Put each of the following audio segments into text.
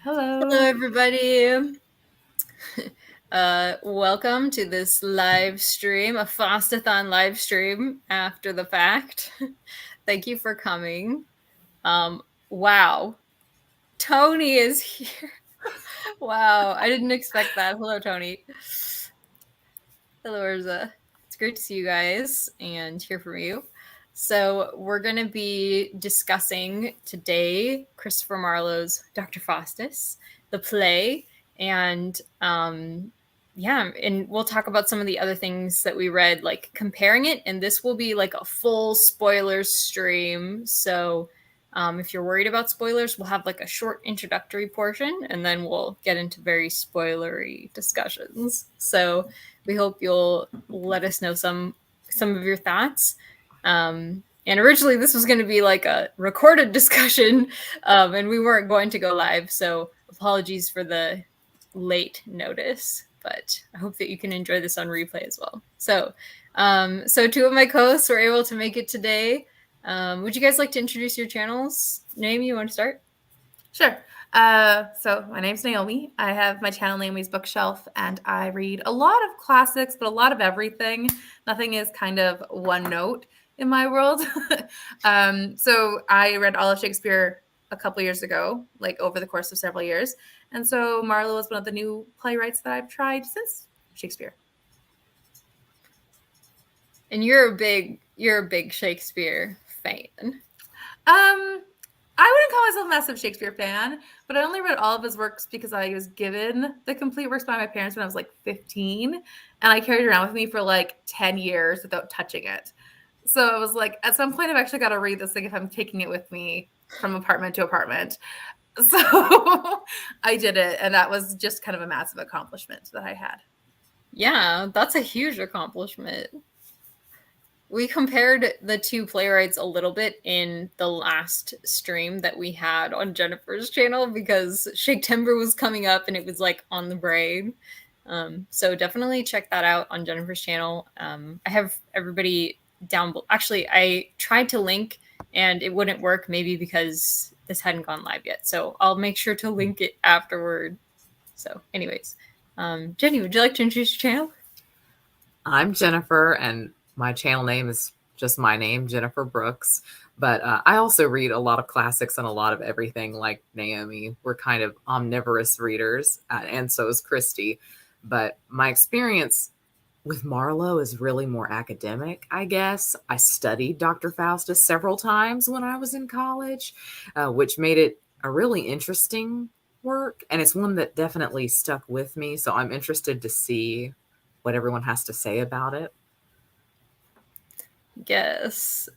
Hello, Hello. everybody. Welcome to this live stream, a Faustathon live stream after the fact. Thank you for coming. Wow, Tony is here. Wow, I didn't expect that. Hello, Tony. Hello, Urza. It's great to see you guys and hear from you. So, we're going to be discussing today Christopher Marlowe's Doctor Faustus, the play, and and we'll talk about some of the other things that we read, like comparing it. And this will be like a full spoilers stream. So, if you're worried about spoilers, we'll have like a short introductory portion and then we'll get into very spoilery discussions. So, we hope you'll let us know some of your thoughts. And originally, this was going to be like a recorded discussion, and we weren't going to go live. So apologies for the late notice, but I hope that you can enjoy this on replay as well. So, two of my co-hosts were able to make it today. Would you guys like to introduce your channels? Naomi, you want to start? Sure. So my name's Naomi. I have my channel Naomi's Bookshelf, and I read a lot of classics, but a lot of everything. Nothing is kind of one note in my world. So I read all of Shakespeare a couple years ago, like over the course of several years. And so Marlowe is one of the new playwrights that I've tried since Shakespeare. And you're a big Shakespeare fan. I wouldn't call myself a massive Shakespeare fan, but I only read all of his works because I was given the complete works by my parents when I was like 15, and I carried it around with me for like 10 years without touching it. So I was like, at some point, I've actually got to read this thing if I'm taking it with me from apartment to apartment. So I did it, and that was just kind of a massive accomplishment that I had. Yeah, that's a huge accomplishment. We compared the two playwrights a little bit in the last stream that we had on Jennifer's channel because Shake Timber was coming up and it was like on the brain. So definitely check that out on Jennifer's channel. I have everybody down below. Actually, I tried to link and it wouldn't work, maybe because this hadn't gone live yet. So I'll make sure to link it afterward. So, anyways, Jenny, would you like to introduce your channel? I'm Jennifer, and my channel name is just my name, Jennifer Brooks. But I also read a lot of classics and a lot of everything like Naomi. We're kind of omnivorous readers, and so is Christy. But my experience with Marlowe is really more academic, I guess. I studied Dr. Faustus several times when I was in college, which made it a really interesting work. And it's one that definitely stuck with me. So I'm interested to see what everyone has to say about it. Yes.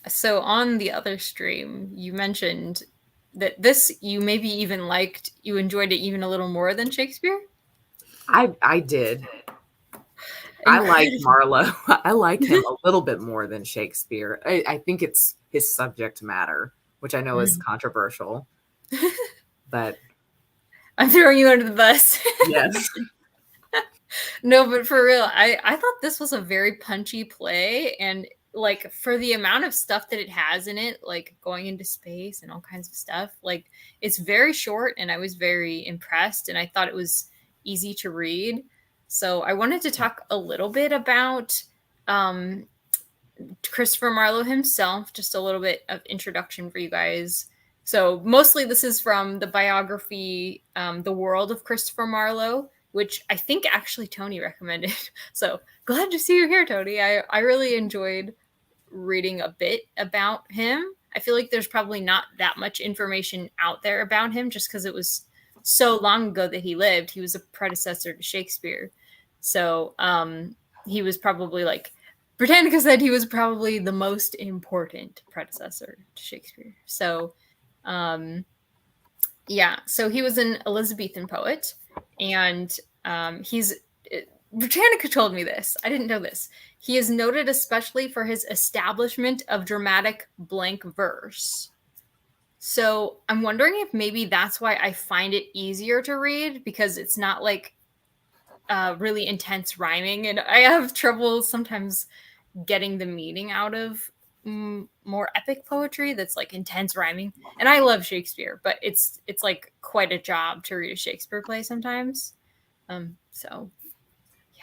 So on the other stream, you mentioned that you maybe even you enjoyed it even a little more than Shakespeare? I did. I like Marlowe. I like him a little bit more than Shakespeare. I think it's his subject matter, which I know is controversial. But I'm throwing you under the bus. yes. No, but for real, I thought this was a very punchy play, and like for the amount of stuff that it has in it, like going into space and all kinds of stuff, like it's very short, and I was very impressed, and I thought it was easy to read. So I wanted to talk a little bit about Christopher Marlowe himself, just a little bit of introduction for you guys. So mostly this is from the biography, The World of Christopher Marlowe, which I think actually Tony recommended. So glad to see you here, Tony. I really enjoyed reading a bit about him. I feel like there's probably not that much information out there about him just because it was so long ago that he lived. He was a predecessor to Shakespeare. So he was probably like, Britannica said he was probably the most important predecessor to Shakespeare. So so he was an Elizabethan poet, and Britannica told me this. I didn't know this. He is noted especially for his establishment of dramatic blank verse. So I'm wondering if maybe that's why I find it easier to read, because it's not like really intense rhyming, and I have trouble sometimes getting the meaning out of more epic poetry that's like intense rhyming. And I love Shakespeare, but it's like quite a job to read a Shakespeare play sometimes. So yeah,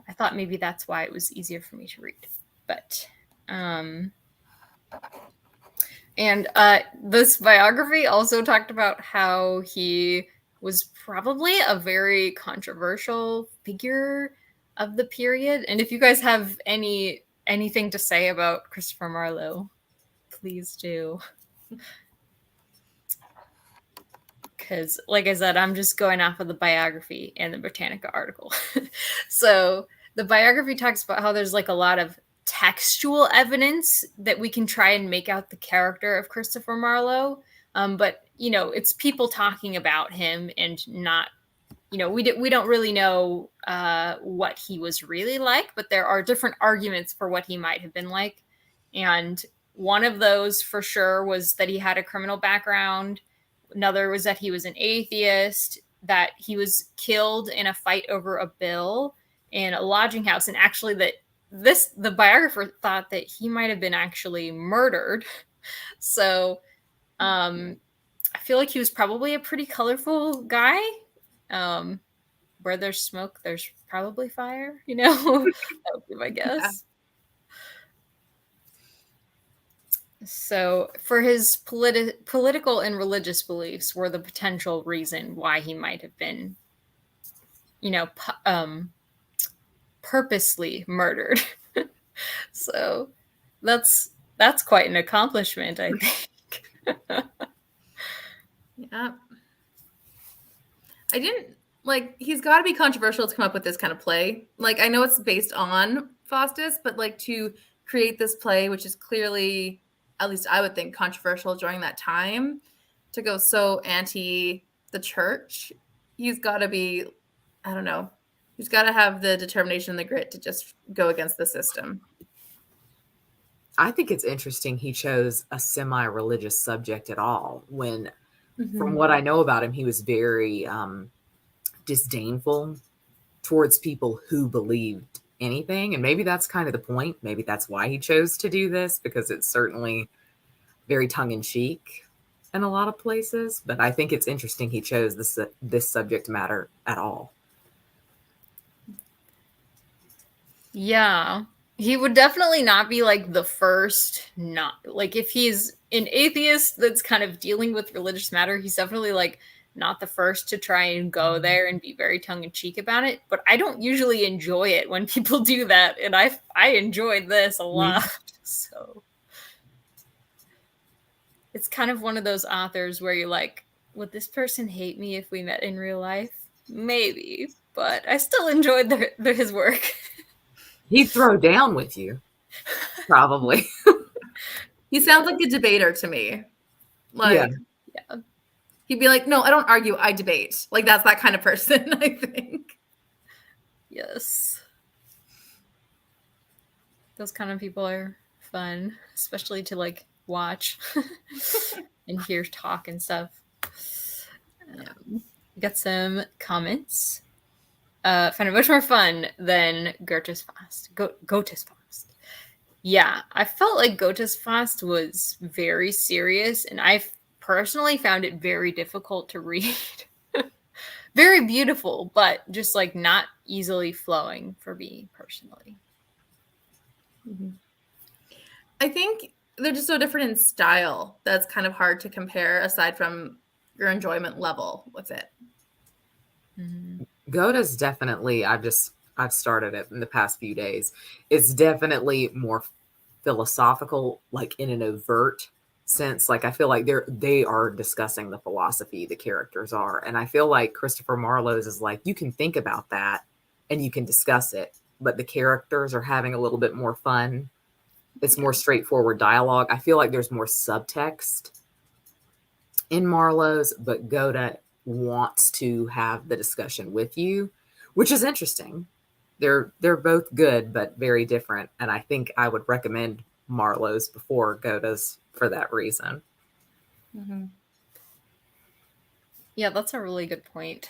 I thought maybe that's why it was easier for me to read. But and this biography also talked about how he was probably a very controversial figure of the period. And if you guys have anything to say about Christopher Marlowe, please do. Because, like I said, I'm just going off of the biography and the Britannica article. So the biography talks about how there's like a lot of textual evidence that we can try and make out the character of Christopher Marlowe. But, you know, it's people talking about him and not, you know, we don't really know what he was really like, but there are different arguments for what he might have been like. And one of those for sure was that he had a criminal background. Another was that he was an atheist, that he was killed in a fight over a bill in a lodging house, and actually that the biographer thought that he might have been actually murdered. So I feel like he was probably a pretty colorful guy. Where there's smoke, there's probably fire, you know? That would be my guess. Yeah. So for his political and religious beliefs were the potential reason why he might have been, you know, purposely murdered. So that's quite an accomplishment, I think. Yeah. I didn't like, he's got to be controversial to come up with this kind of play. Like, I know it's based on Faustus, but like to create this play, which is clearly, at least I would think, controversial during that time, to go so anti the church, he's got to be, I don't know, he's got to have the determination and the grit to just go against the system. I think it's interesting he chose a semi-religious subject at all when, from what I know about him, he was very disdainful towards people who believed anything. And maybe that's kind of the point. Maybe that's why he chose to do this, because it's certainly very tongue-in-cheek in a lot of places. But I think it's interesting he chose this subject matter at all. Yeah. He would definitely not be like the first, not like if he's an atheist that's kind of dealing with religious matter, he's definitely like not the first to try and go there and be very tongue-in-cheek about it. But I don't usually enjoy it when people do that, and I enjoyed this a lot. So it's kind of one of those authors where you're like, would this person hate me if we met in real life? Maybe, but I still enjoyed his work. He'd throw down with you, probably. He sounds like a debater to me. Like, yeah. He'd be like, no, I don't argue, I debate. Like, that's that kind of person, I think. Yes. Those kind of people are fun, especially to, like, watch and hear talk and stuff. Got some comments. Find it much more fun than Goethe's Faust. Goethe's Faust. Yeah, I felt like Goethe's Faust was very serious, and I personally found it very difficult to read. Very beautiful, but just like not easily flowing for me personally. I think they're just so different in style that's kind of hard to compare aside from your enjoyment level with it. Goethe's definitely, I've started it in the past few days. It's definitely more philosophical, like in an overt sense. Like I feel like they are discussing the philosophy, the characters are. And I feel like Christopher Marlowe's is like, you can think about that and you can discuss it, but the characters are having a little bit more fun. It's more straightforward dialogue. I feel like there's more subtext in Marlowe's, but Goethe wants to have the discussion with you, which is interesting. They're both good, but very different. And I think I would recommend Marlowe's before Goethe's for that reason. Yeah, that's a really good point.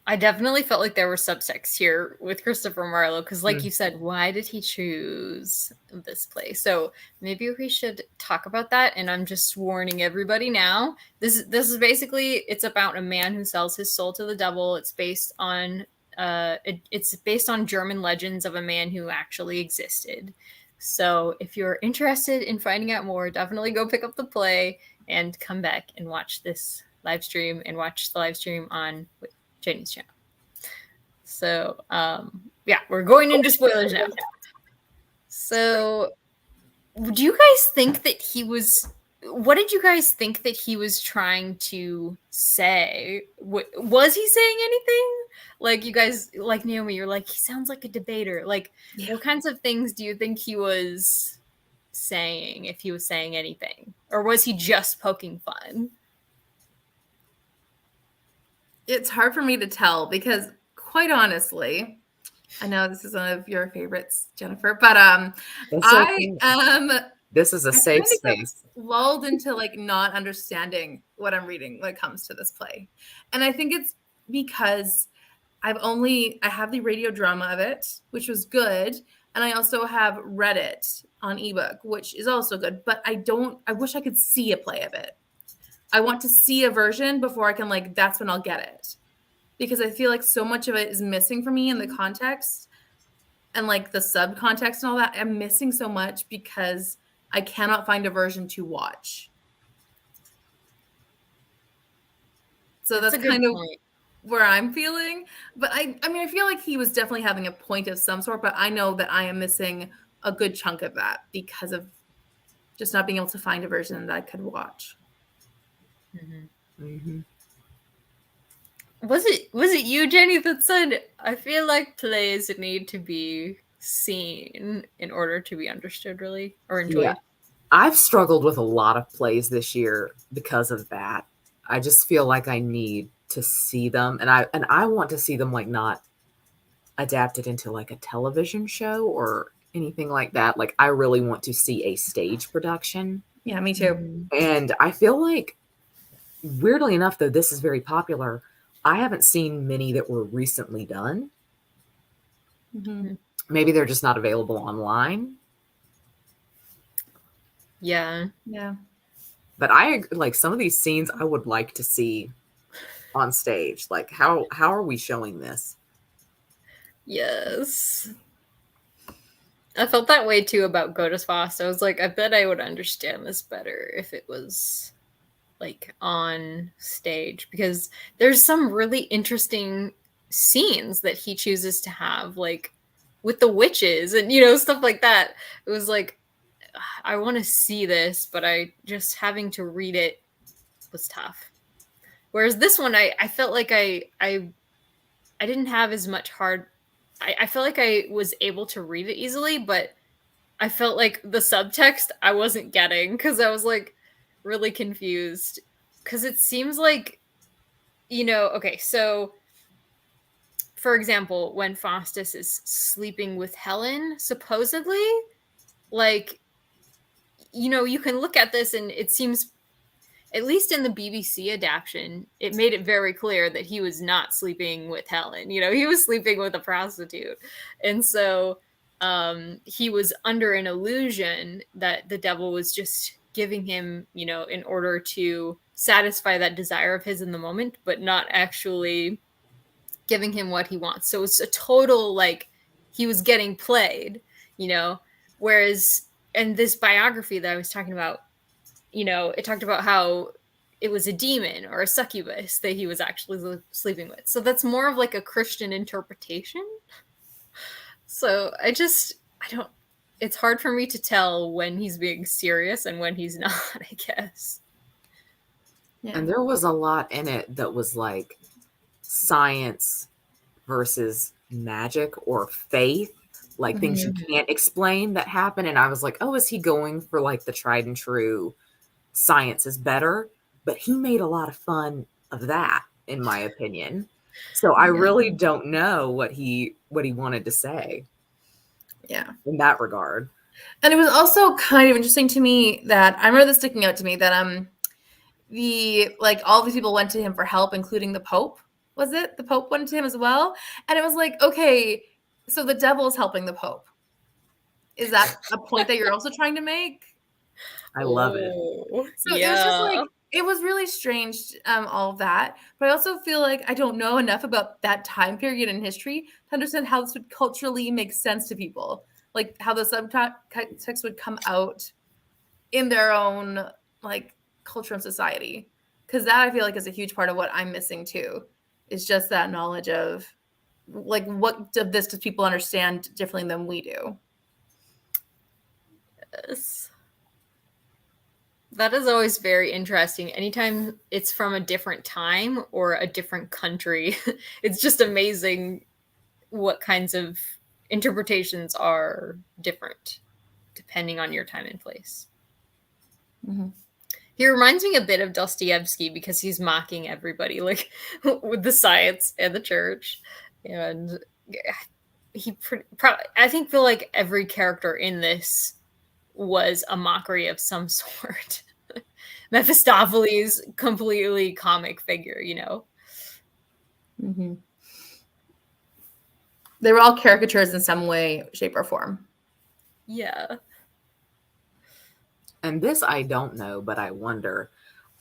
I definitely felt like there were subtext here with Christopher Marlowe because, like you said, why did he choose this play? So maybe we should talk about that. And I'm just warning everybody now. This is basically, it's about a man who sells his soul to the devil. It's based on it's based on German legends of a man who actually existed. So if you're interested in finding out more, definitely go pick up the play and come back and watch this live stream and watch the live stream on Jenny's channel. So yeah, we're going into spoilers now. So do you guys think that what did you guys think that he was trying to say? Was he saying anything? Like, you guys, like Naomi, you're like, he sounds like a debater. Like, what kinds of things do you think he was saying, if he was saying anything? Or was he just poking fun? It's hard for me to tell because, quite honestly, I know this is one of your favorites, Jennifer, but this is a safe space. Lulled into like not understanding what I'm reading when it comes to this play. And I think it's because I have the radio drama of it, which was good. And I also have read it on ebook, which is also good, but I wish I could see a play of it. I want to see a version before I can that's when I'll get it. Because I feel like so much of it is missing for me in the context and the subcontext and all that. I'm missing so much because I cannot find a version to watch. So that's kind of where I'm feeling. But I feel like he was definitely having a point of some sort, but I know that I am missing a good chunk of that because of just not being able to find a version that I could watch. Mm-hmm. Mm-hmm. Was it you, Jenny, that said, I feel like plays need to be seen in order to be understood, really, or enjoyed? Yeah. I've struggled with a lot of plays this year because of that. I just feel like I need to see them, and I want to see them not adapted into a television show or anything like that. I really want to see a stage production. Yeah, me too. And I feel like, weirdly enough, though this is very popular, I haven't seen many that were recently done. Mm-hmm. Maybe they're just not available online. Yeah. But I some of these scenes I would like to see on stage. How are we showing this? Yes. I felt that way too about Doctor Faustus. I was like, I bet I would understand this better if it was on stage, because there's some really interesting scenes that he chooses to have, with the witches and stuff like that. It was I want to see this, but just having to read it was tough. Whereas this one, I felt like I didn't have as much I felt like I was able to read it easily, but I felt like the subtext I wasn't getting because I was really confused, because it seems okay, so for example, when Faustus is sleeping with Helen, supposedly, you can look at this and it seems, at least in the BBC adaptation, it made it very clear that he was not sleeping with Helen. He was sleeping with a prostitute. And so he was under an illusion that the devil was just giving him, in order to satisfy that desire of his in the moment, but not actually giving him what he wants. So it's a total, he was getting played, whereas in this biography that I was talking about, it talked about how it was a demon or a succubus that he was actually sleeping with. So that's more of a Christian interpretation. So it's hard for me to tell when he's being serious and when he's not, I guess. Yeah. And there was a lot in it that was science versus magic or faith, things you can't explain that happen. And I was like, oh, is he going for the tried and true science is better? But he made a lot of fun of that, in my opinion. So I really don't know what he wanted to say. Yeah. In that regard. And it was also kind of interesting to me that I remember this sticking out to me that all these people went to him for help, including the Pope. was it? The Pope went to him as well. And it was like, okay, so the devil is helping the Pope. Is that a point that you're also trying to make? I love it. So it was just like, it was really strange, all of that. But I also feel like I don't know enough about that time period in history to understand how this would culturally make sense to people. Like how the subtext would come out in their own like culture and society. Because that I feel like is a huge part of what I'm missing too. Is just that knowledge of like what of this do people understand differently than we do. Yes. That is always very interesting. Anytime it's from a different time or a different country, it's just amazing what kinds of interpretations are different depending on your time and place. Mm-hmm. He reminds me a bit of Dostoevsky because he's mocking everybody, like with the science and the church, and I feel like every character in this was a mockery of some sort. Mephistopheles, completely comic figure, you know. Mm-hmm. They were all caricatures in some way, shape, or form. Yeah. And this I don't know, but I wonder.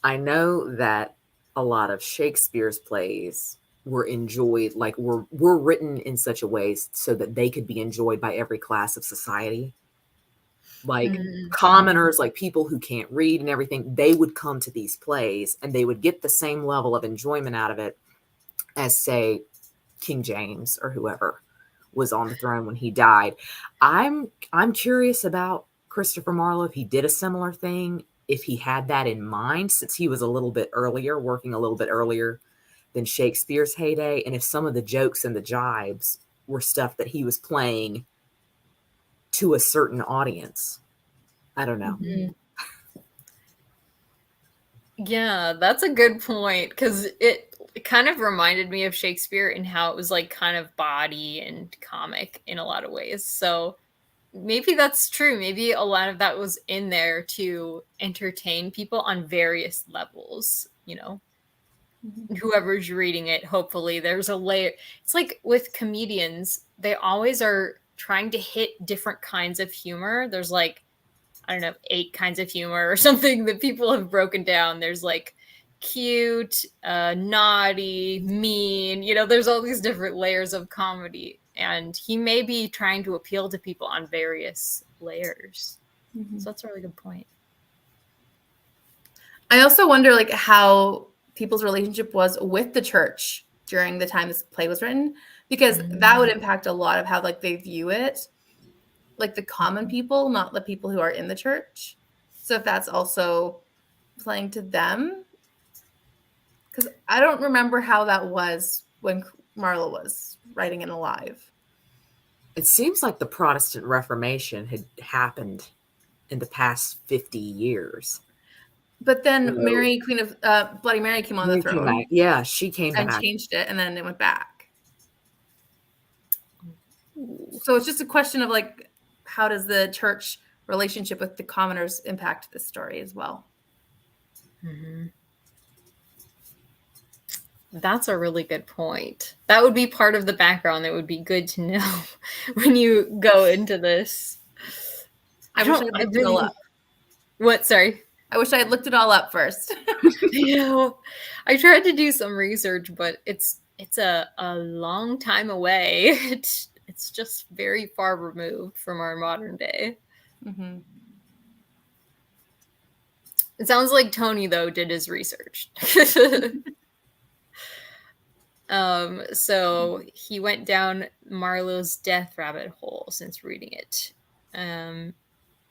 I know that a lot of Shakespeare's plays were enjoyed, like were written in such a way so that they could be enjoyed by every class of society. Like commoners, like people who can't read and everything, they would come to these plays and they would get the same level of enjoyment out of it as, say, King James or whoever was on the throne when he died. I'm curious about Christopher Marlowe, if he did a similar thing, if he had that in mind, since he was a little bit earlier, working a little bit earlier than Shakespeare's heyday, and if some of the jokes and the jibes were stuff that he was playing to a certain audience. I don't know. Mm-hmm. Yeah, that's a good point, because it kind of reminded me of Shakespeare and how it was like kind of bawdy and comic in a lot of ways. So maybe that's true. Maybe a lot of that was in there to entertain people on various levels, you know. Whoever's reading it, hopefully there's a layer. It's like with comedians, they always are trying to hit different kinds of humor. There's like, I don't know, 8 kinds of humor or something that people have broken down. There's like cute, naughty, mean, you know, there's all these different layers of comedy. And he may be trying to appeal to people on various layers. Mm-hmm. So that's a really good point. I also wonder like how people's relationship was with the church during the time this play was written, because that would impact a lot of how like they view it, like the common people, not the people who are in the church. So if that's also playing to them, because I don't remember how that was when Marlowe was writing it alive. It seems like the Protestant Reformation had happened in the past 50 years. But then Mary, Queen of Bloody Mary, came on the throne. Yeah, she came and back. Changed it, and then it went back. So it's just a question of like, how does the church relationship with the commoners impact this story as well? Mm-hmm. That's a really good point. That would be part of the background that would be good to know when you go into this. I wish I had looked it all up. What? Sorry. I wish I had looked it all up first. I tried to do some research, but it's a long time away. It's just very far removed from our modern day. Mm-hmm. It sounds like Tony, though, did his research. So he went down Marlowe's death rabbit hole since reading it.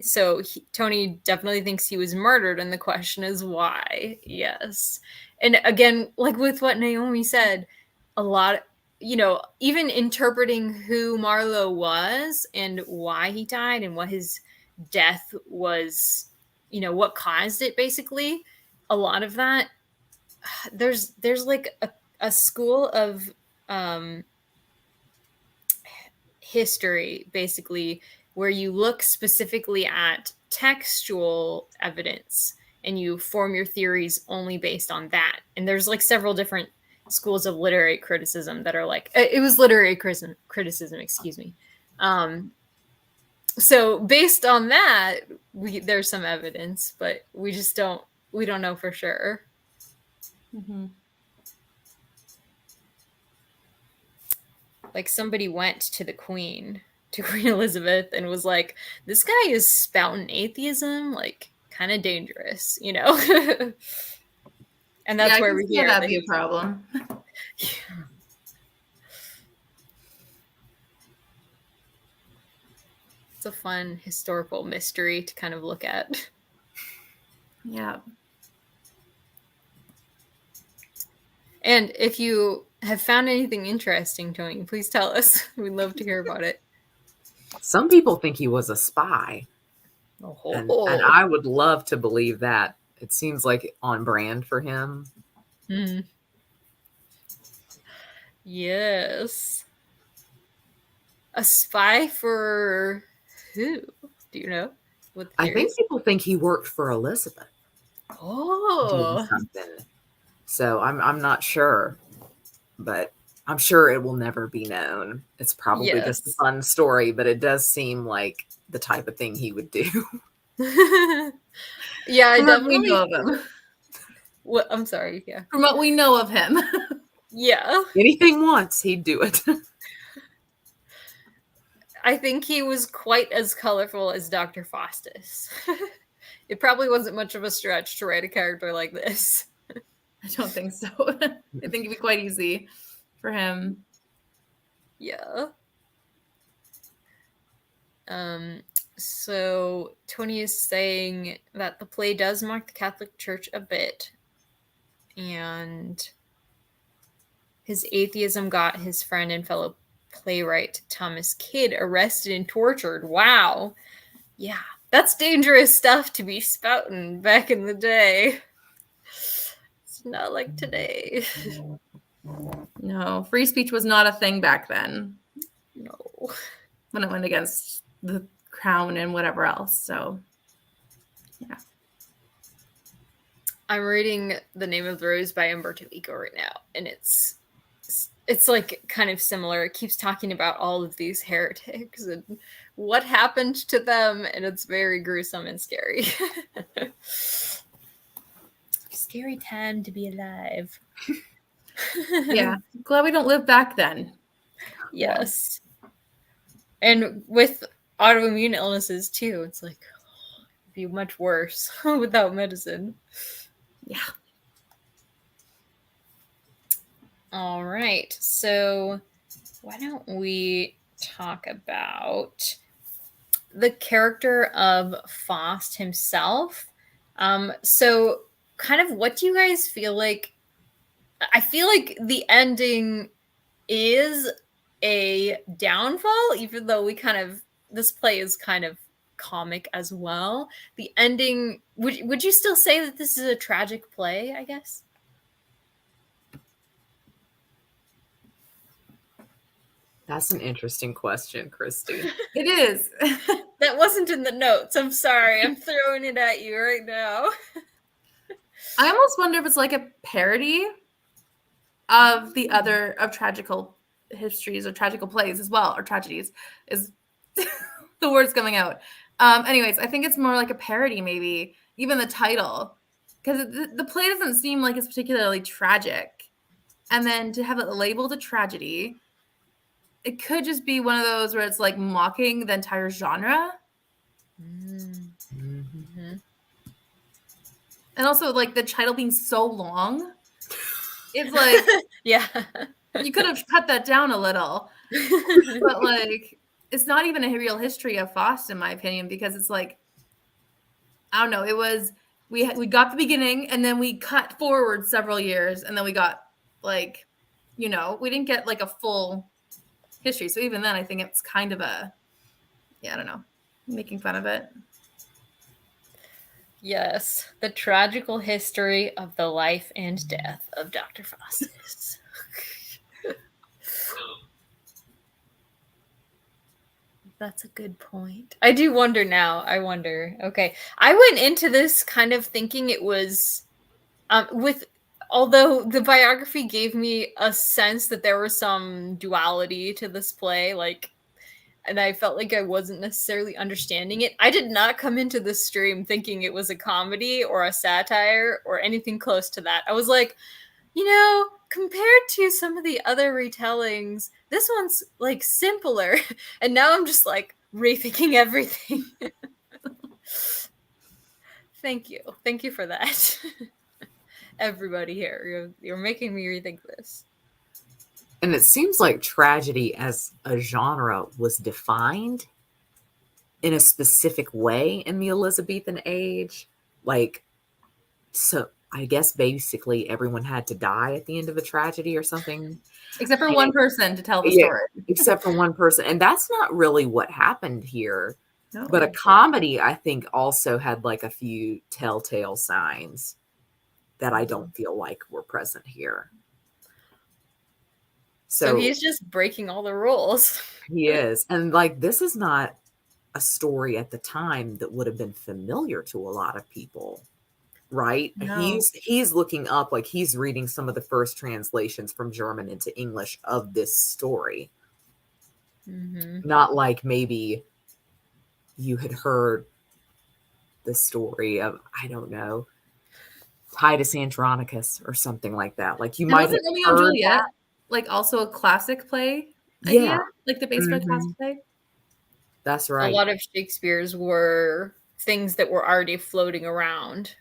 So Tony definitely thinks he was murdered, and the question is why. Yes. And again, like with what Naomi said, a lot, you know, even interpreting who Marlowe was and why he died and what his death was, you know, what caused it, basically, a lot of that, there's like a school of history, basically, where you look specifically at textual evidence and you form your theories only based on that. And there's like several different schools of literary criticism that are like, it was literary criticism, excuse me. So based on that, there's some evidence, but we don't know for sure. Mm-hmm. Like somebody went to Queen Elizabeth, and was like, this guy is spouting atheism, like kind of dangerous, you know? And that's where we hear that'd be a problem. Yeah. It's a fun historical mystery to kind of look at. Yeah. And if you have found anything interesting, Tony, please tell us. We'd love to hear about it. Some people think he was a spy. Oh. And I would love to believe that. It seems like on brand for him. Mm. Yes. A spy for who? Do you know? I think people think he worked for Elizabeth. Oh. Doing something. So I'm not sure, but I'm sure it will never be known. It's probably just a fun story, but it does seem like the type of thing he would do. Yeah, I definitely know of him. What? I'm sorry. Yeah. From what we know of him. Yeah. Anything once, he'd do it. I think he was quite as colorful as Dr. Faustus. It probably wasn't much of a stretch to write a character like this. I don't think so. I think it'd be quite easy for him. Yeah. So Tony is saying that the play does mock the Catholic Church a bit, and his atheism got his friend and fellow playwright Thomas Kidd arrested and tortured. Wow. Yeah, that's dangerous stuff to be spouting back in the day. It's not like today. No, free speech was not a thing back then. No. When it went against the crown and whatever else. So, yeah. I'm reading The Name of the Rose by Umberto Eco right now, and it's like kind of similar. It keeps talking about all of these heretics and what happened to them, and it's very gruesome and scary. Scary time to be alive. Yeah. Glad we don't live back then. Yes. And with autoimmune illnesses too, it's like it'd be much worse without medicine. Yeah. All right. So why don't we talk about the character of Faust himself? So kind of what do you guys feel like? I feel like the ending is a downfall, even though this play is kind of comic as well. The ending, would you still say that this is a tragic play, I guess? That's an interesting question, Christy. It is. That wasn't in the notes. I'm sorry. I'm throwing it at you right now. I almost wonder if it's like a parody of the other of tragical histories or tragical plays as well, or tragedies is the words coming out. Anyways, I think it's more like a parody, maybe even the title, because the play doesn't seem like it's particularly tragic, and then to have it labeled a tragedy, it could just be one of those where it's like mocking the entire genre. Mm-hmm. And also like the title being so long, it's like, yeah, you could have cut that down a little. But like, it's not even a real history of Faust, in my opinion, because it's like, I don't know. It was, we got the beginning, and then we cut forward several years, and then we got like, we didn't get like a full history. So even then, I think it's kind of I don't know, making fun of it. Yes, the tragical history of the life and death of Dr. Faustus. That's a good point. I do wonder now. I wonder. Okay. I went into this kind of thinking it was with although the biography gave me a sense that there was some duality to this play, like, and I felt like I wasn't necessarily understanding it. I did not come into this stream thinking it was a comedy or a satire or anything close to that. I was like, compared to some of the other retellings, this one's like simpler. And now I'm just like rethinking everything. Thank you. Thank you for that. Everybody here, you're making me rethink this. And it seems like tragedy as a genre was defined in a specific way in the Elizabethan age. Like, so I guess basically everyone had to die at the end of a tragedy or something. Except for one person to tell the story. Except for one person. And that's not really what happened here. No. But a comedy, I think, also had like a few telltale signs that I don't feel like were present here. So he's just breaking all the rules. He is. And like, this is not a story at the time that would have been familiar to a lot of people, right? No. He's looking up, like he's reading some of the first translations from German into English of this story. Mm-hmm. Not like maybe you had heard the story of, I don't know, Titus Andronicus or something like that. Like you might have Romeo and Juliet that. Like also a classic play idea? Like the base for a classic play? That's right. A lot of Shakespeare's were things that were already floating around.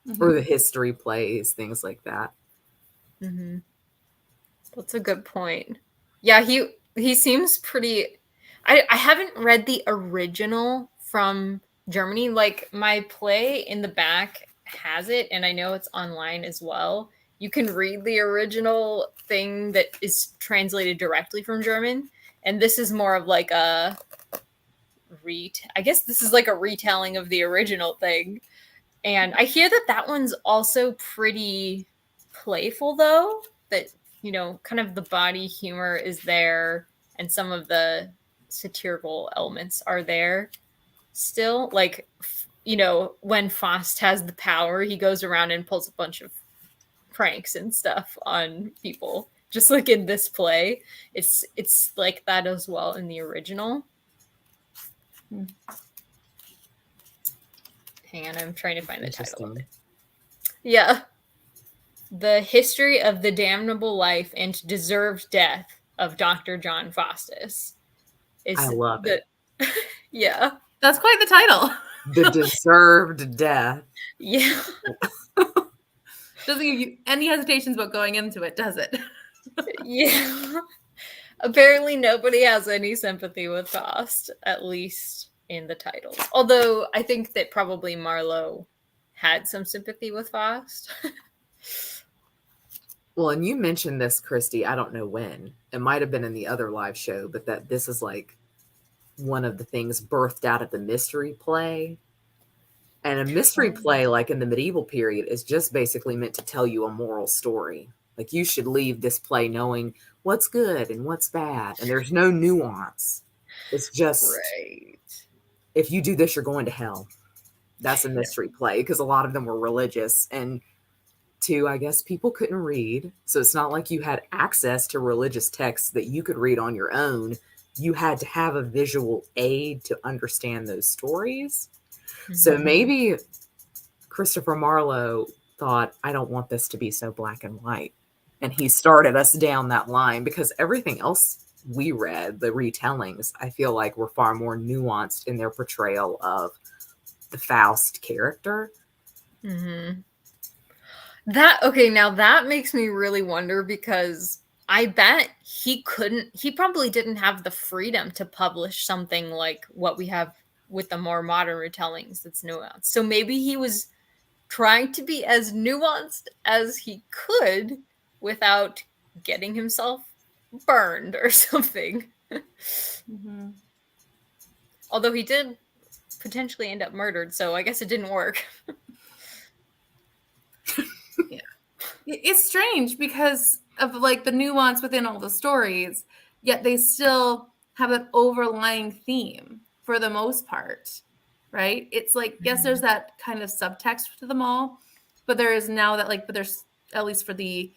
Mm-hmm. Or the history plays, things like that. Mm-hmm. That's a good point. Yeah, he seems pretty... I haven't read the original from Germany. Like, my play in the back has it, and I know it's online as well. You can read the original thing that is translated directly from German, and this is more of like a I guess this is like a retelling of the original thing. And I hear that one's also pretty playful, though, that, kind of the body humor is there, and some of the satirical elements are there still. Like, when Faust has the power, he goes around and pulls a bunch of pranks and stuff on people, just like in this play. It's like that as well in the original. Hang on, I'm trying to find the title of it. Yeah. The History of the Damnable Life and Deserved Death of Dr. John Faustus. I love it. Yeah. That's quite the title. The Deserved Death. Yeah. Doesn't give you any hesitations about going into it, does it? Yeah. Apparently nobody has any sympathy with Faust, at least in the titles. Although I think that probably Marlowe had some sympathy with Faust. Well, and you mentioned this, Christy, I don't know when. It might have been in the other live show, but that this is like one of the things birthed out of the mystery play. And a mystery play, like in the medieval period, is just basically meant to tell you a moral story. Like, you should leave this play knowing what's good and what's bad. And there's no nuance. It's just, right. If you do this, you're going to hell. That's a mystery play, because a lot of them were religious. And two, I guess people couldn't read. So it's not like you had access to religious texts that you could read on your own. You had to have a visual aid to understand those stories. So maybe Christopher Marlowe thought, I don't want this to be so black and white. And he started us down that line, because everything else we read, the retellings, I feel like were far more nuanced in their portrayal of the Faust character. Mm-hmm. Now that makes me really wonder, because I bet he probably didn't have the freedom to publish something like what we have with the more modern retellings that's nuanced. So maybe he was trying to be as nuanced as he could without getting himself burned or something. Mm-hmm. Although he did potentially end up murdered, so I guess it didn't work. Yeah. It's strange because of like the nuance within all the stories, yet they still have an overlying theme for the most part, right? It's like, yes, there's that kind of subtext to them all, but there is now that like, but there's at least for the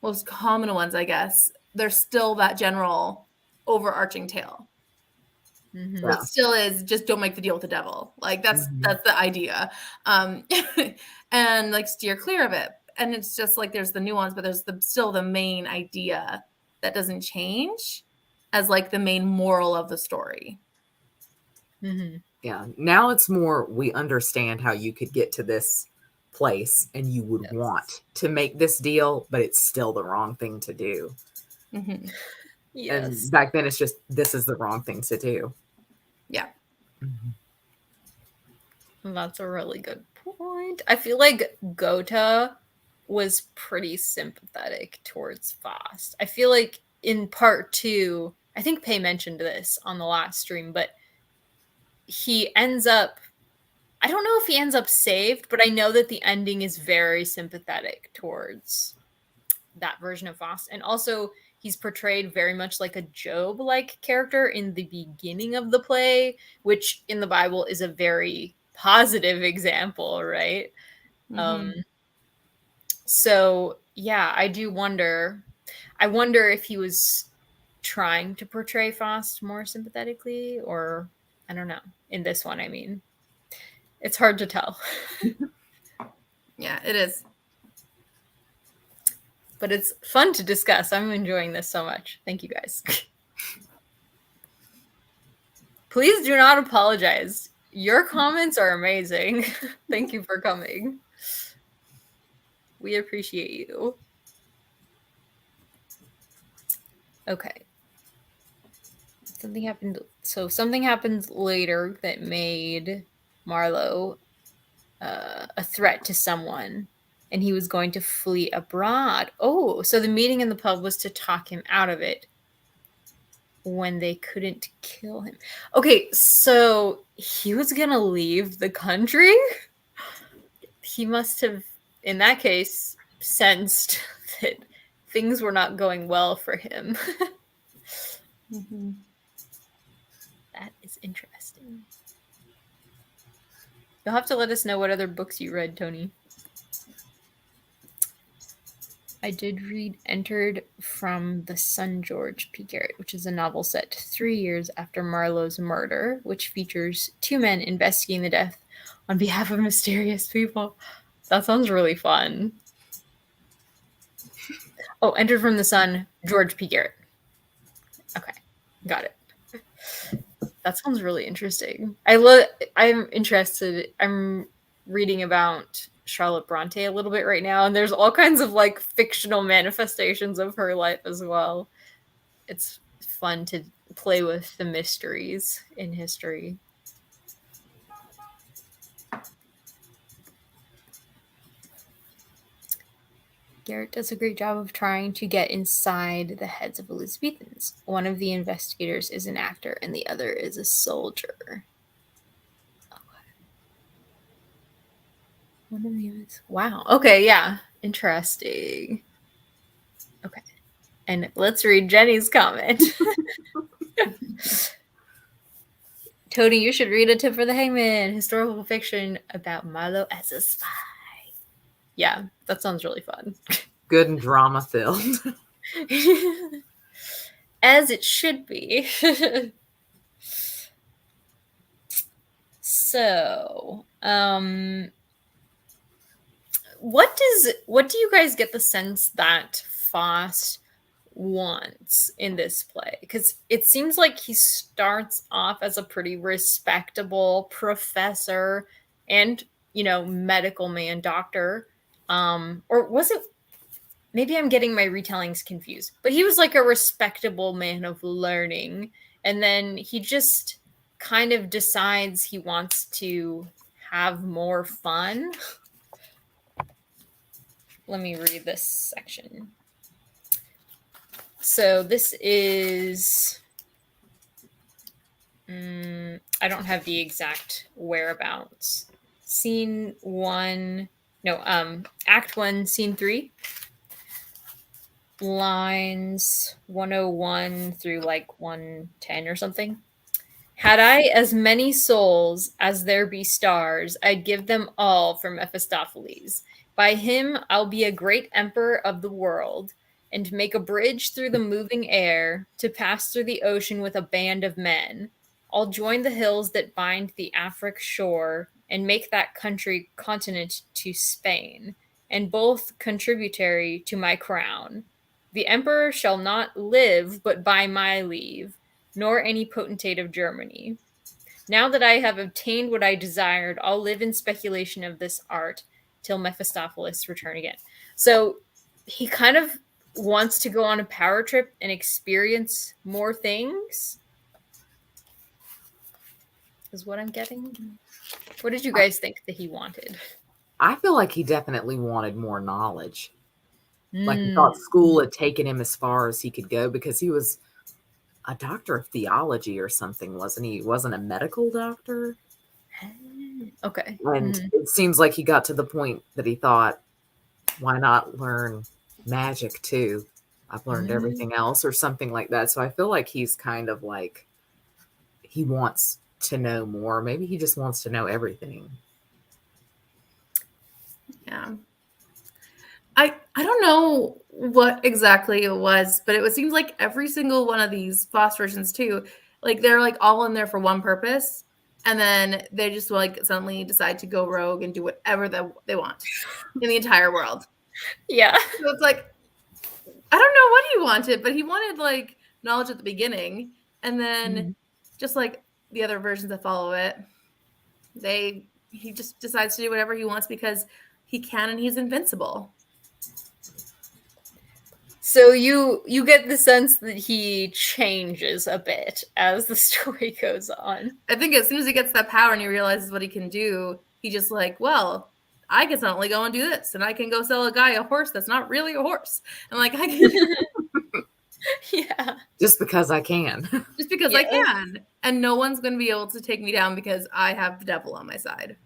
most common ones, I guess, there's still that general overarching tale. Mhm. It still is just don't make the deal with the devil. Like that's the idea. And like steer clear of it. And it's just like there's the nuance, but there's still the main idea that doesn't change as like the main moral of the story. Yeah. Now it's more we understand how you could get to this place and you would want to make this deal, but it's still the wrong thing to do. Yes. And back then it's just this is the wrong thing to do. Yeah. That's a really good point. I feel like Gotha was pretty sympathetic towards Faust. I feel like in part 2, I think Pei mentioned this on the last stream, but he ends up, I don't know if he ends up saved, but I know that the ending is very sympathetic towards that version of Faust. And also, he's portrayed very much like a Job-like character in the beginning of the play, which in the Bible is a very positive example, right? So yeah, I do wonder. I wonder if he was trying to portray Faust more sympathetically, or I don't know. In this one, I mean, it's hard to tell. Yeah, it is. But it's fun to discuss. I'm enjoying this so much. Thank you guys. Please do not apologize. Your comments are amazing. Thank you for coming. We appreciate you. Okay. Something happened. So something happened later that made Marlowe a threat to someone, and he was going to flee abroad. Oh, so the meeting in the pub was to talk him out of it when they couldn't kill him. Okay, so he was gonna leave the country? He must have, in that case, sensed that things were not going well for him. That is interesting. You'll have to let us know what other books you read, Tony. I did read Entered from the Sun, George P. Garrett, which is a novel set 3 years after Marlowe's murder, which features 2 men investigating the death on behalf of mysterious people. That sounds really fun. Oh, Entered from the Sun, George P. Garrett. Okay, got it. That sounds really interesting. I'm interested. I'm reading about Charlotte Bronte a little bit right now, and there's all kinds of like fictional manifestations of her life as well. It's fun to play with the mysteries in history. Garrett does a great job of trying to get inside the heads of Elizabethans. One of the investigators is an actor and the other is a soldier. One of them is... Wow. Okay, yeah. Interesting. Okay. And let's read Jenny's comment. Tony, you should read A Tip for the Hangman, historical fiction about Marlowe as a spy. Yeah, that sounds really fun. Good and drama filled. As it should be. So, what do you guys get the sense that Faust wants in this play? Because it seems like he starts off as a pretty respectable professor and, medical man, doctor. Or was it, maybe I'm getting my retellings confused, but he was like a respectable man of learning. And then he just kind of decides he wants to have more fun. Let me read this section. So this is, I don't have the exact whereabouts. Act 1, Scene 3. Lines 101 through like 110 or something. Had I as many souls as there be stars, I'd give them all for Mephistopheles. By him I'll be a great emperor of the world, and make a bridge through the moving air to pass through the ocean with a band of men. I'll join the hills that bind the Afric shore, and make that country continent to Spain, and both contributary to my crown. The emperor shall not live but by my leave, nor any potentate of Germany. Now that I have obtained what I desired, I'll live in speculation of this art till Mephistopheles return again. So he kind of wants to go on a power trip and experience more things, is what I'm getting. What did you guys think that he wanted? I feel like he definitely wanted more knowledge. Like he thought school had taken him as far as he could go because he was a doctor of theology or something, wasn't he? He wasn't a medical doctor. Okay. And it seems like he got to the point that he thought, why not learn magic too? I've learned everything else or something like that. So I feel like he's kind of like, he wants to know more. Maybe he just wants to know everything. Yeah. I don't know what exactly it was, but it seems like every single one of these Faust versions too, like they're like all in there for one purpose, and then they just like suddenly decide to go rogue and do whatever they want in the entire world. Yeah. So it's like, I don't know what he wanted, but he wanted like knowledge at the beginning, and then just like the other versions that follow it, he just decides to do whatever he wants because he can and he's invincible. So you get the sense that he changes a bit as the story goes on. I think as soon as he gets that power and he realizes what he can do, he just like, well, I can suddenly go and do this, and I can go sell a guy a horse that's not really a horse. And like I can Yeah. Just because I can. Just because I can. And no one's gonna be able to take me down because I have the devil on my side.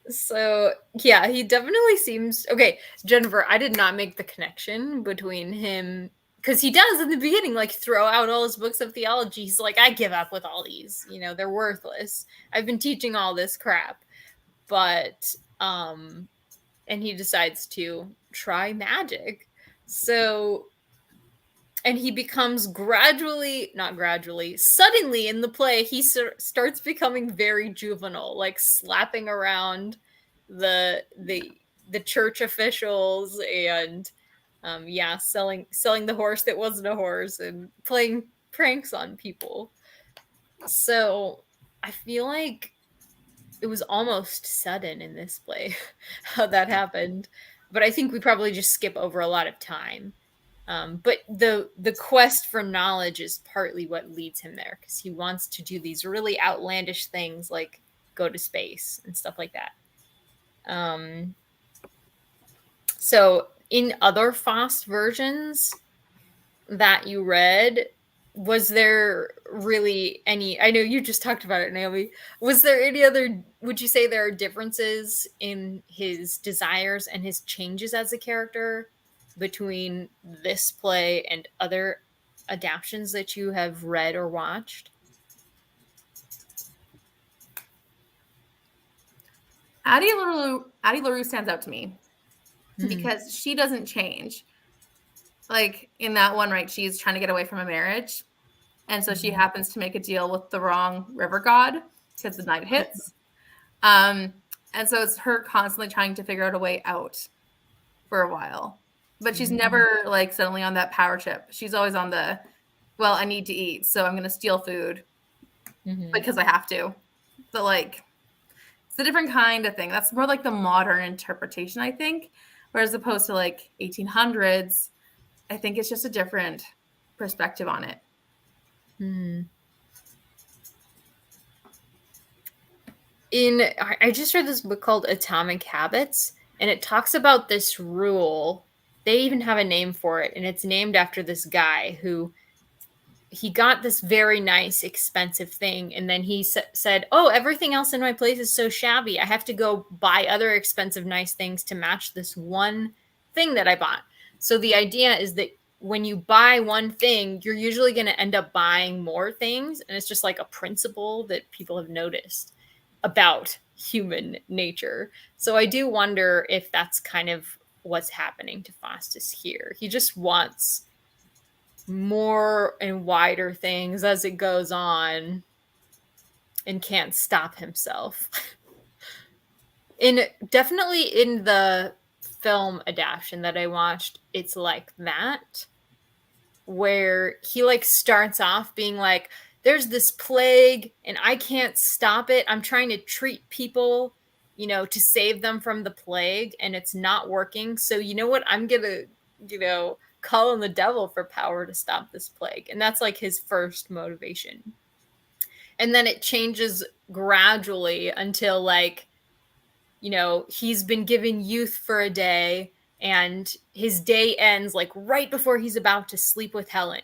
So, yeah, he definitely seems... Okay, Jennifer, I did not make the connection between him... Because he does, in the beginning, like, throw out all his books of theology. He's like, I give up with all these. You know, they're worthless. I've been teaching all this crap. But, and he decides to try magic. So... And he becomes suddenly in the play, he starts becoming very juvenile, like slapping around the church officials and selling the horse that wasn't a horse and playing pranks on people. So I feel like it was almost sudden in this play how that happened, but I think we probably just skip over a lot of time. But the quest for knowledge is partly what leads him there, because he wants to do these really outlandish things like go to space and stuff like that. So in other Faust versions that you read, was there really any... I know you just talked about it, Naomi. Was there any other... Would you say there are differences in his desires and his changes as a character between this play and other adaptations that you have read or watched? Addie LaRue stands out to me because she doesn't change. Like in that one, right, she's trying to get away from a marriage. And so she happens to make a deal with the wrong river god because the night hits. And so it's her constantly trying to figure out a way out for a while. But she's never like suddenly on that power trip. She's always on the, well, I need to eat, so I'm going to steal food because I have to. But like, it's a different kind of thing. That's more like the modern interpretation, I think. Whereas opposed to like 1800s, I think it's just a different perspective on it. I just read this book called Atomic Habits, and it talks about this rule. They even have a name for it, and it's named after this guy who he got this very nice, expensive thing, and then he said, oh, everything else in my place is so shabby. I have to go buy other expensive, nice things to match this one thing that I bought. So the idea is that when you buy one thing, you're usually going to end up buying more things. And it's just like a principle that people have noticed about human nature. So I do wonder if that's kind of what's happening to Faustus here. He just wants more and wider things as it goes on and can't stop himself. Definitely in the film adaptation that I watched, it's like that, where he like starts off being like, there's this plague and I can't stop it. I'm trying to treat people, you know, to save them from the plague, and it's not working. So you know what? I'm gonna, you know, call on the devil for power to stop this plague. And that's like his first motivation. And then it changes gradually until like, you know, he's been given youth for a day and his day ends like right before he's about to sleep with Helen.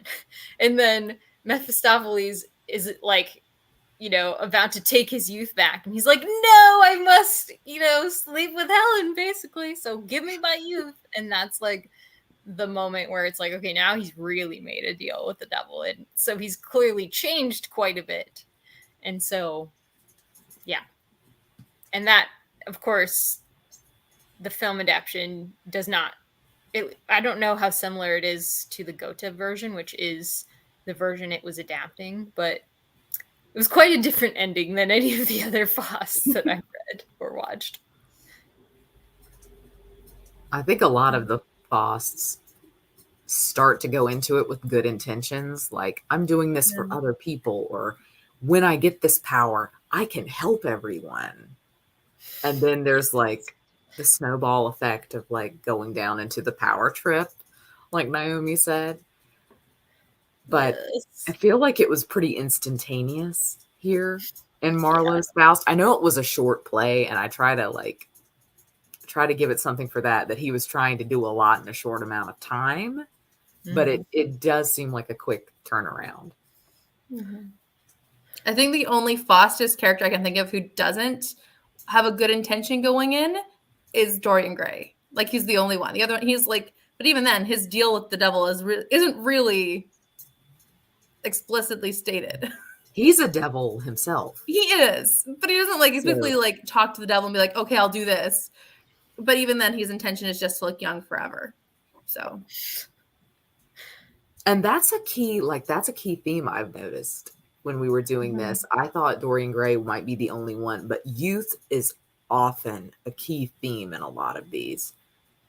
And then Mephistopheles is like, you know, about to take his youth back. And he's like, no, I must, you know, sleep with Helen, basically. So give me my youth. And that's like the moment where it's like, okay, now he's really made a deal with the devil. And so he's clearly changed quite a bit. And so, yeah. And that, of course, the film adaptation does not. I don't know how similar it is to the Goethe version, which is the version it was adapting, but it was quite a different ending than any of the other Fausts that I've read or watched. I think a lot of the Fausts start to go into it with good intentions, like I'm doing this for other people, or when I get this power, I can help everyone. And then there's like the snowball effect of like going down into the power trip, like Naomi said. But yes. I feel like it was pretty instantaneous here in Marlowe's Faust. I know it was a short play, and I try to give it something for that he was trying to do a lot in a short amount of time. Mm-hmm. But it does seem like a quick turnaround. Mm-hmm. I think the only Faustus character I can think of who doesn't have a good intention going in is Dorian Gray. Like, he's the only one. The other one, he's like, but even then, his deal with the devil isn't really explicitly stated. He's a devil himself. He is, but he doesn't like explicitly like talk to the devil and be like, okay, I'll do this. But even then, his intention is just to look young forever. So, and that's a key theme I've noticed when we were doing this. I thought Dorian Gray might be the only one, but youth is often a key theme in a lot of these,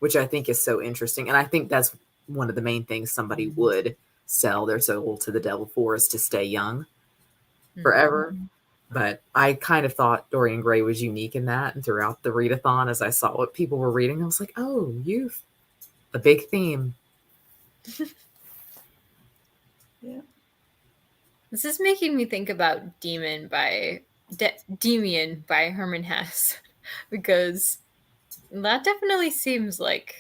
which I think is so interesting. And I think that's one of the main things somebody would sell their soul to the devil for, is to stay young forever. But I kind of thought Dorian Gray was unique in that. And throughout the readathon, as I saw what people were reading, I was like, oh, youth, a big theme. Yeah. This is making me think about Demian by Hermann Hesse, because that definitely seems like...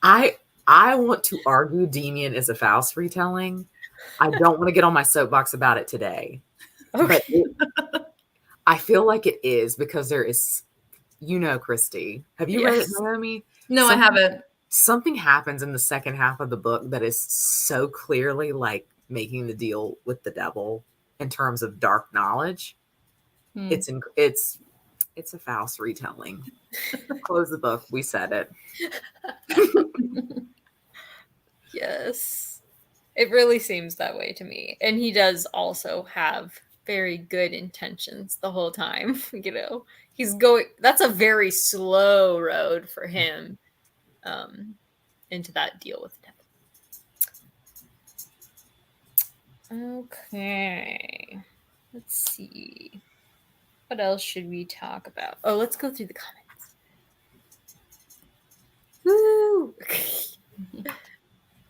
I want to argue Demian is a Faust retelling. I don't want to get on my soapbox about it today. Okay. But I feel like it is, because there is, you know, Christy, have you read it, Naomi? No, I haven't. Something happens in the second half of the book that is so clearly like making the deal with the devil in terms of dark knowledge. It's a Faust retelling. Close the book. We said it. Yes. It really seems that way to me. And he does also have very good intentions the whole time. You know, that's a very slow road for him into that deal with the devil. Okay. Let's see. What else should we talk about? Oh, let's go through the comments. Woo!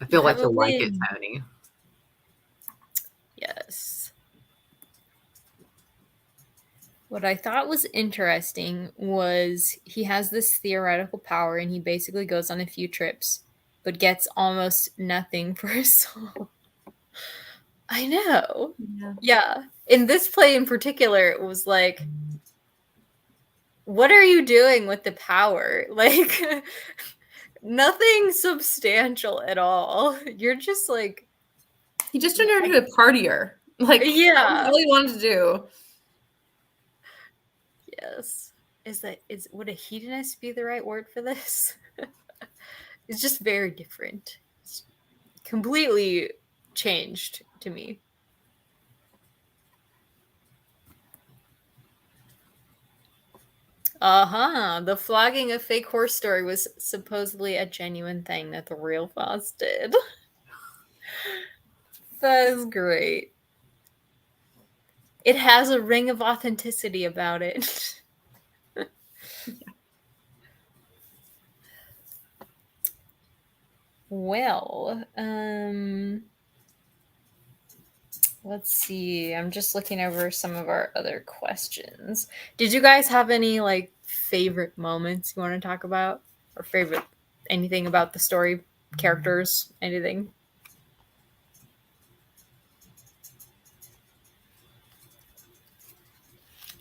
I feel like you'll like it, Tony. Yes. What I thought was interesting was he has this theoretical power, and he basically goes on a few trips, but gets almost nothing for his soul. I know. Yeah. In this play in particular, it was like, what are you doing with the power? Like, nothing substantial at all. You're just like, he just turned her into a partier. Like, yeah, that's all he wanted to do. yes. Would a hedonist be the right word for this? It's just very different. It's completely changed to me. The flogging of fake horse story was supposedly a genuine thing that the real Faust did. That is great. It has a ring of authenticity about it. Well, let's see. I'm just looking over some of our other questions. Did you guys have any like favorite moments you want to talk about, or favorite anything about the story, characters, anything?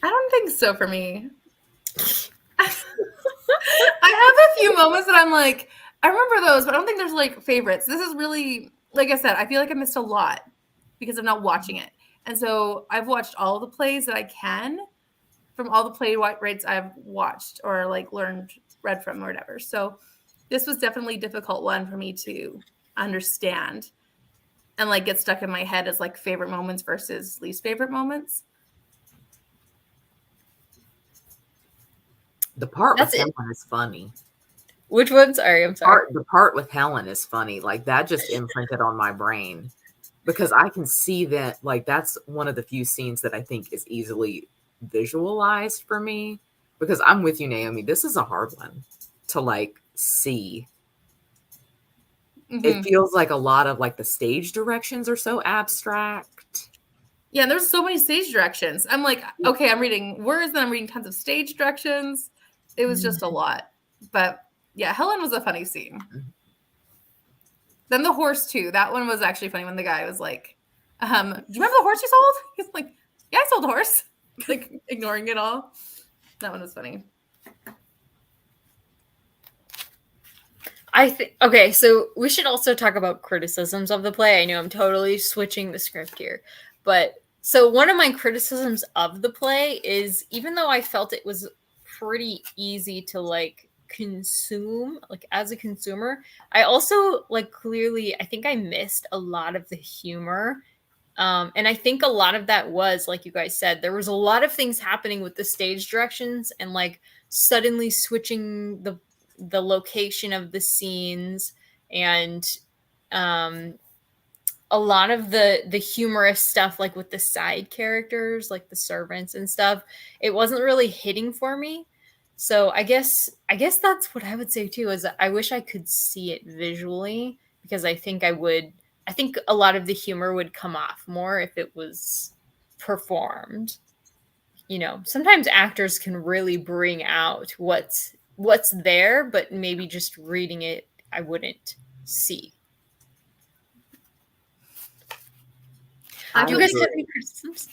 I don't think so for me. I have a few moments that I'm like, I remember those, but I don't think there's like favorites. This is really, like I said, I feel like I missed a lot because I'm not watching it. And so I've watched all the plays that I can from all the playwrights I've watched or like read from or whatever. So this was definitely a difficult one for me to understand and like get stuck in my head as like favorite moments versus least favorite moments. The part That's with it. Helen is funny. Which one? Sorry, I'm sorry. The part with Helen is funny. Like that just imprinted on my brain because I can see that. Like that's one of the few scenes that I think is easily visualized for me. Because I'm with you, Naomi. This is a hard one to like see. It feels like a lot of like the stage directions are so abstract. Yeah, there's so many stage directions. I'm like, okay, I'm reading words, then I'm reading tons of stage directions. It was just a lot. But yeah, Helen was a funny scene. Then the horse too. That one was actually funny when the guy was like, do you remember the horse you sold? He's like, yeah, I sold a horse. Like ignoring it all. That one was funny. Okay, so we should also talk about criticisms of the play. I know I'm totally switching the script here, but so one of my criticisms of the play is even though I felt it was pretty easy to like consume, like as a consumer, I also like clearly I think I missed a lot of the humor. And I think a lot of that was, like you guys said, there was a lot of things happening with the stage directions and like suddenly switching the location of the scenes and a lot of the humorous stuff like with the side characters like the servants and stuff, it wasn't really hitting for me. So I guess that's what I would say too, is I wish I could see it visually, because I think a lot of the humor would come off more if it was performed. You know, sometimes actors can really bring out what's there, but maybe just reading it, I wouldn't see. Do you guys have any criticisms?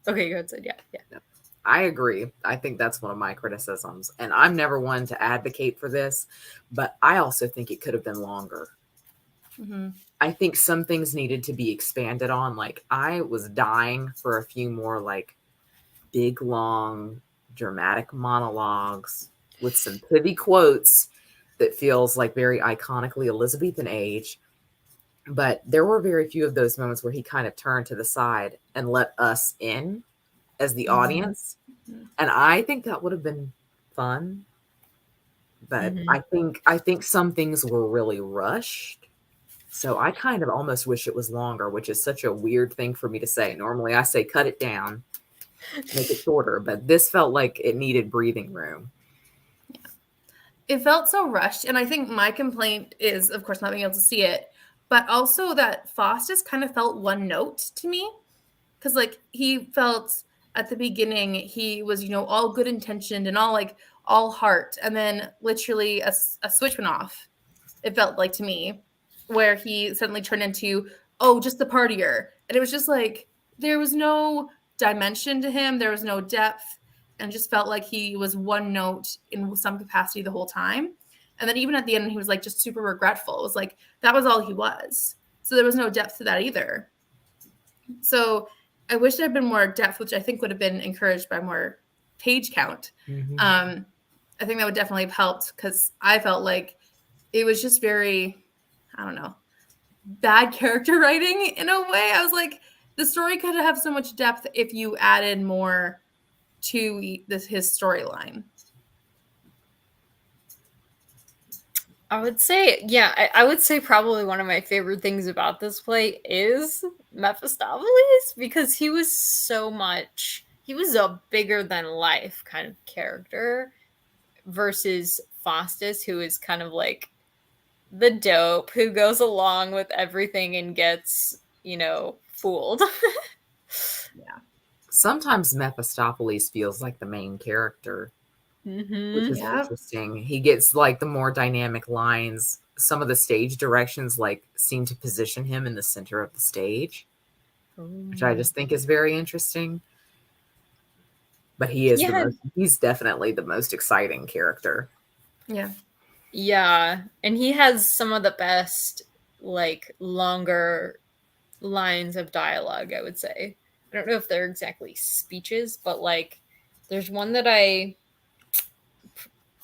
Okay, go ahead. Yeah. I agree. I think that's one of my criticisms. And I'm never one to advocate for this, but I also think it could have been longer. I think some things needed to be expanded on. Like I was dying for a few more like big, long, dramatic monologues with some pithy quotes that feels like very iconically Elizabethan age. But there were very few of those moments where he kind of turned to the side and let us in as the audience. And I think that would have been fun. But I think some things were really rushed. So I kind of almost wish it was longer, which is such a weird thing for me to say. Normally I say cut it down, make it shorter, but this felt like it needed breathing room. Yeah. It felt so rushed. And I think my complaint is, of course, not being able to see it, but also that Faustus kind of felt one note to me. Because like he felt at the beginning, he was, you know, all good intentioned and all heart. And then literally a switch went off. It felt like to me, where he suddenly turned into, oh, just the partier. And it was just like, there was no dimension to him. There was no depth, and just felt like he was one note in some capacity the whole time. And then even at the end, he was like just super regretful. It was like, that was all he was. So there was no depth to that either. So I wish there had been more depth, which I think would have been encouraged by more page count. Mhm. I think that would definitely have helped, because I felt like it was just very, I don't know, bad character writing in a way. I was like, the story could have so much depth if you added more to his storyline. I would say, yeah, I would say probably one of my favorite things about this play is Mephistopheles, because he was a bigger than life kind of character versus Faustus, who is kind of like the dope who goes along with everything and gets, fooled. Yeah. Sometimes Mephistopheles feels like the main character, which is Yep. interesting. He gets like the more dynamic lines. Some of the stage directions like seem to position him in the center of the stage, which I just think is very interesting. But he's definitely the most exciting character. Yeah. Yeah, and he has some of the best, like, longer lines of dialogue, I would say. I don't know if they're exactly speeches, but, like, there's one that I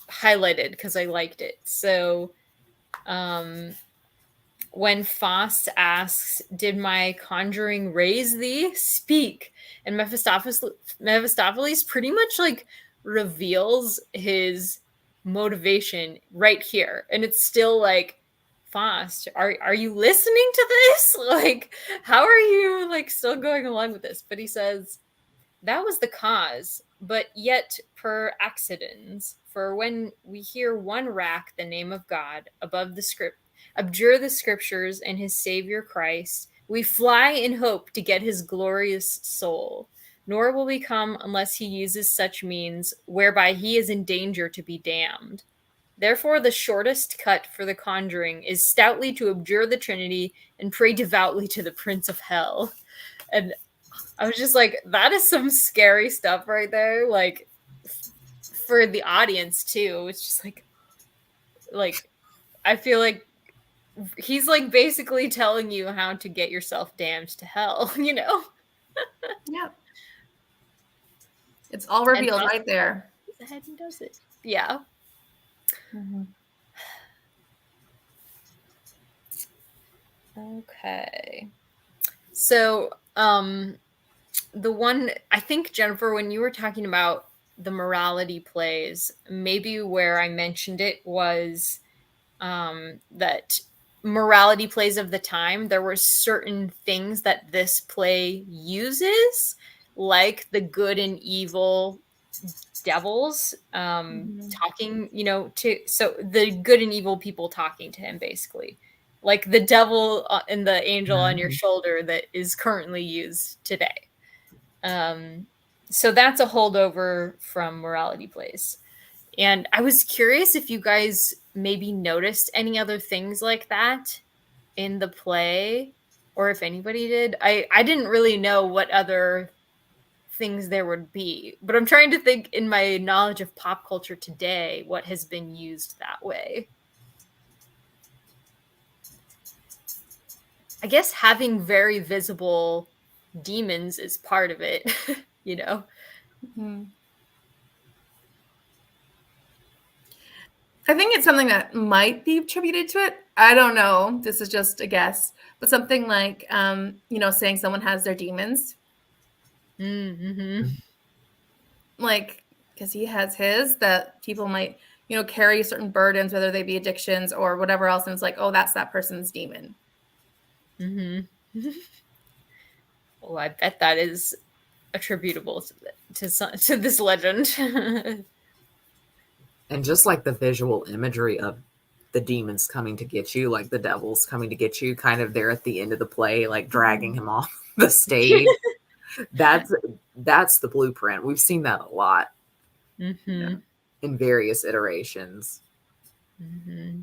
highlighted because I liked it. So, when Faust asks, "Did my conjuring raise thee? Speak." And Mephistopheles pretty much, like, reveals his motivation right here. And it's still like, Faust, are you listening to this? Like, how are you, like, still going along with this? But he says, "That was the cause, but yet per accidens. For when we hear one rack the name of God above the script, abjure the scriptures and his Savior Christ, we fly in hope to get his glorious soul. Nor will we come unless he uses such means whereby he is in danger to be damned. Therefore, the shortest cut for the conjuring is stoutly to abjure the Trinity and pray devoutly to the Prince of Hell." And I was just like, that is some scary stuff right there. Like, for the audience too. It's just like I feel like he's like basically telling you how to get yourself damned to hell, Yeah. It's all revealed right there. Goes ahead and does it. Yeah. Mm-hmm. Okay. So, the one, I think, Jennifer, when you were talking about the morality plays, maybe where I mentioned it was that morality plays of the time, there were certain things that this play uses, like the good and evil devils talking, so the good and evil people talking to him, basically. Like the devil and the angel on your shoulder that is currently used today. So that's a holdover from morality plays. And I was curious if you guys maybe noticed any other things like that in the play, or if anybody did. I didn't really know what other things there would be, but I'm trying to think in my knowledge of pop culture today, what has been used that way. I guess having very visible demons is part of it, Mm-hmm. I think it's something that might be attributed to it. I don't know. This is just a guess. But something like, saying someone has their demons. Mm-hmm. Like, because he has his, that people might, carry certain burdens, whether they be addictions or whatever else. And it's like, oh, that's that person's demon. Mm-hmm. Well, I bet that is attributable to this legend. And just like the visual imagery of the demons coming to get you, like the devils coming to get you, kind of there at the end of the play, like dragging him off the stage. That's the blueprint. We've seen that a lot in various iterations. Mm-hmm.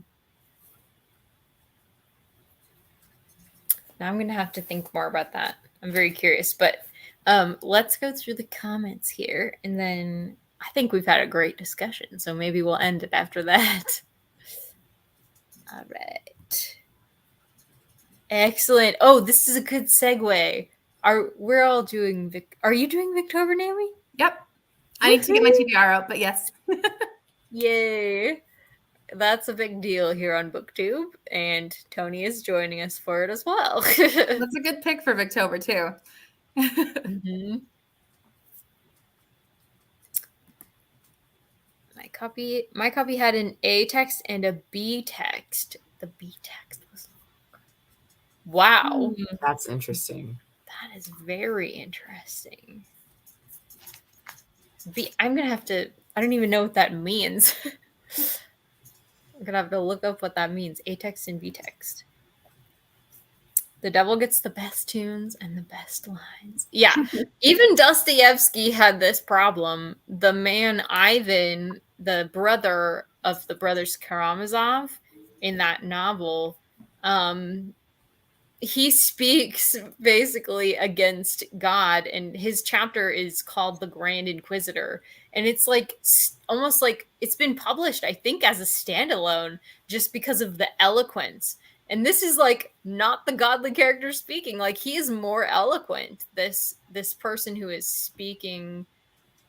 Now I'm going to have to think more about that. I'm very curious, but let's go through the comments here, and then I think we've had a great discussion, so maybe we'll end it after that. All right. Excellent. Oh, this is a good segue. We're all doing are you doing Victober, Naomi? Yep. I need to get my TBR out, but yes. Yay. That's a big deal here on BookTube, and Tony is joining us for it as well. That's a good pick for Victober too. Mm-hmm. My copy had an A text and a B text. The B text was longer. Wow. That's interesting. That is very interesting. I'm gonna have to. I don't even know what that means. I'm gonna have to look up what that means. A text and B text. The devil gets the best tunes and the best lines. Yeah, even Dostoevsky had this problem. The man Ivan, the brother of the brothers Karamazov, in that novel, he speaks basically against God, and his chapter is called the Grand Inquisitor, and it's like almost like it's been published, I think, as a standalone just because of the eloquence. And this is like not the godly character speaking. Like, he is more eloquent, this person who is speaking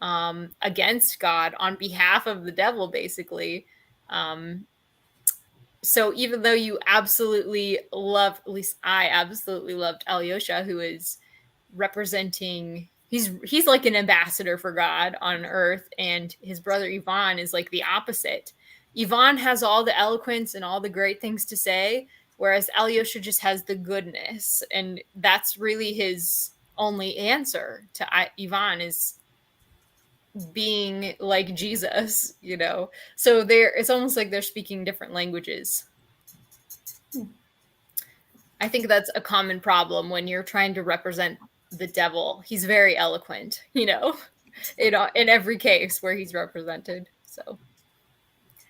against God on behalf of the devil, basically. So even though you absolutely love, at least I absolutely loved Alyosha, who is representing, he's like an ambassador for God on earth, and his brother Ivan is like the opposite. Ivan has all the eloquence and all the great things to say, whereas Alyosha just has the goodness, and that's really his only answer to Ivan is being like Jesus, you know. So it's almost like they're speaking different languages. I think that's a common problem when you're trying to represent the devil. He's very eloquent, you know, in every case where he's represented. So,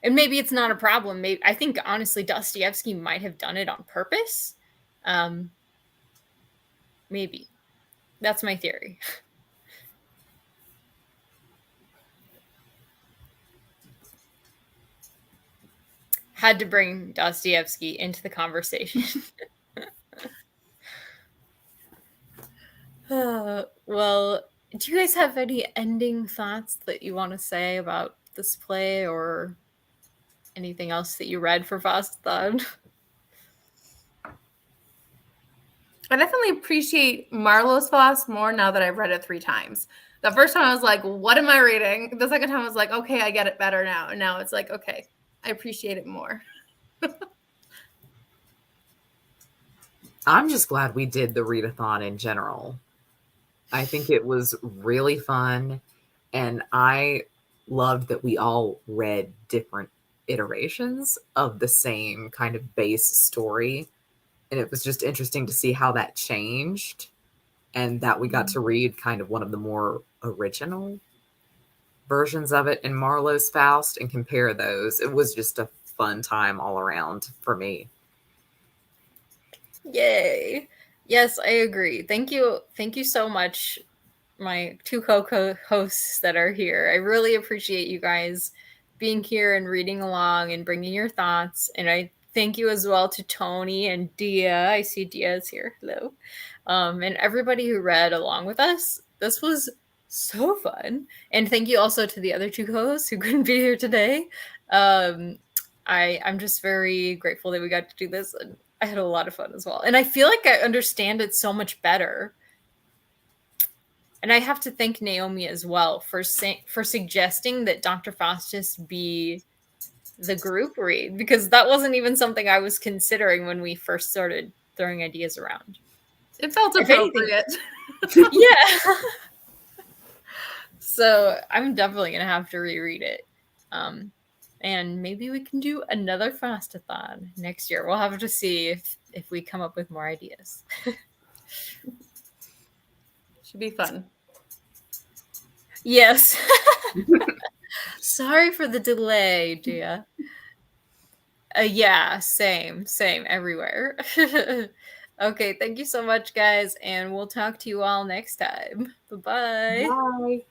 and maybe it's not a problem. Maybe, I think honestly Dostoevsky might have done it on purpose. Maybe. That's my theory. Had to bring Dostoevsky into the conversation. Well, do you guys have any ending thoughts that you want to say about this play or anything else that you read for Faustus? I definitely appreciate Marlowe's Faust more now that I've read it 3 times. The first time I was like, what am I reading? The second time I was like, okay, I get it better now. And now it's like, okay, I appreciate it more. I'm just glad we did the readathon in general. I think it was really fun, and I loved that we all read different iterations of the same kind of base story, and it was just interesting to see how that changed, and that we got to read kind of one of the more original versions of it in Marlowe's Faust and compare those. It was just a fun time all around for me. Yay. Yes, I agree. Thank you so much, my 2 co-hosts that are here. I really appreciate you guys being here and reading along and bringing your thoughts. And I thank you as well to Tony and Dia. I see Dia is here. Hello. And everybody who read along with us. This was so fun. And thank you also to the other 2 co-hosts who couldn't be here today. I'm just very grateful that we got to do this. And I had a lot of fun as well. And I feel like I understand it so much better. And I have to thank Naomi as well for suggesting that Dr. Faustus be the group read, because that wasn't even something I was considering when we first started throwing ideas around. It felt appropriate. Yeah. So I'm definitely going to have to reread it. And maybe we can do another Faustathon next year. We'll have to see if we come up with more ideas. Should be fun. Yes. Sorry for the delay, Gia. Yeah, same everywhere. Okay, thank you so much, guys, and we'll talk to you all next time. Bye-bye. Bye.